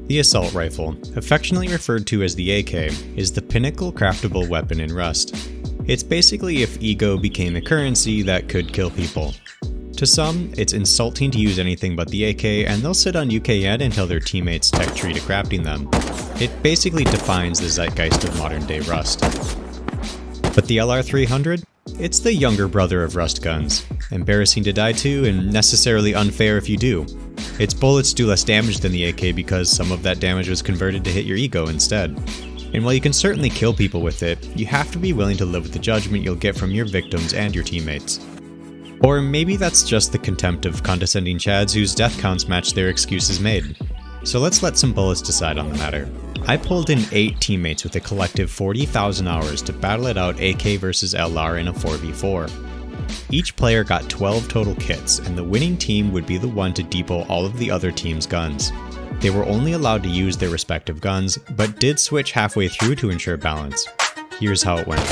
The assault rifle, affectionately referred to as the AK, is the pinnacle craftable weapon in Rust. It's basically if ego became a currency that could kill people. To some, it's insulting to use anything but the AK, and they'll sit on UKN until their teammates tech tree to crafting them. It basically defines the zeitgeist of modern day Rust. But the LR300? It's the younger brother of Rust guns. Embarrassing to die to, and necessarily unfair if you do. Its bullets do less damage than the AK because some of that damage was converted to hit your ego instead. And while you can certainly kill people with it, you have to be willing to live with the judgment you'll get from your victims and your teammates. Or maybe that's just the contempt of condescending chads whose death counts match their excuses made. So let's let some bullets decide on the matter. I pulled in 8 teammates with a collective 40,000 hours to battle it out AK versus LR in a 4v4. Each player got 12 total kits, and the winning team would be the one to depot all of the other team's guns. They were only allowed to use their respective guns, but did switch halfway through to ensure balance. Here's how it went.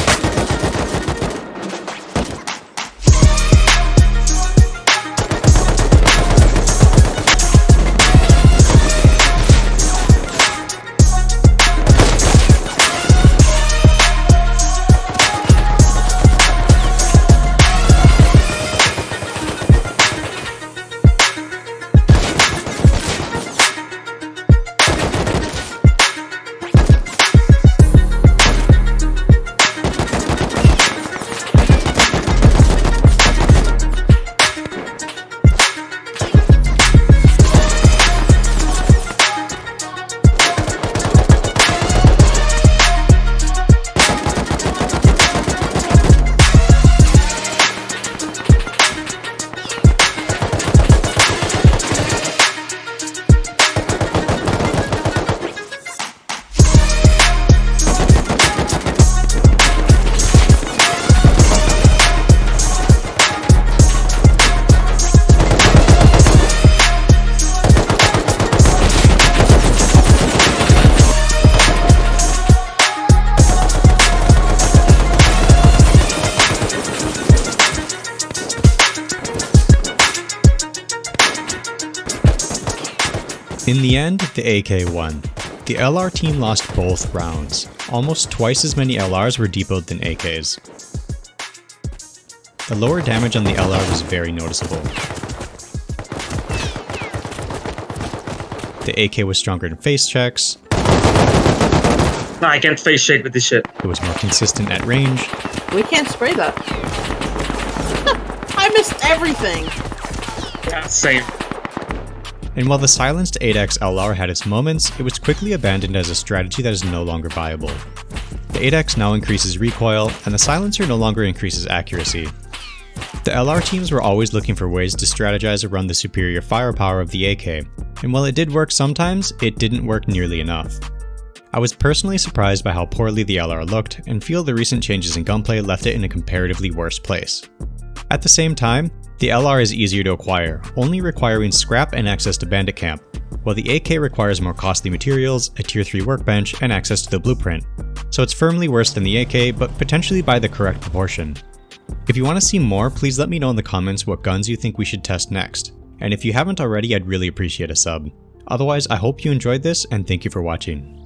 In the end, the AK won. The LR team lost both rounds. Almost twice as many LRs were depoted than AKs. The lower damage on the LR was very noticeable. The AK was stronger in face checks. Nah, I can't face shake with this shit. It was more consistent at range. We can't spray that. I missed everything! Yeah, same. And while the silenced 8x LR had its moments, it was quickly abandoned as a strategy that is no longer viable. The 8x now increases recoil, and the silencer no longer increases accuracy. The LR teams were always looking for ways to strategize around the superior firepower of the AK, and while it did work sometimes, it didn't work nearly enough. I was personally surprised by how poorly the LR looked, and feel the recent changes in gunplay left it in a comparatively worse place. At the same time, the LR is easier to acquire, only requiring scrap and access to bandit camp, while the AK requires more costly materials, a tier 3 workbench, and access to the blueprint. So it's firmly worse than the AK, but potentially by the correct proportion. If you want to see more, please let me know in the comments what guns you think we should test next, and if you haven't already, I'd really appreciate a sub. Otherwise, I hope you enjoyed this, and thank you for watching.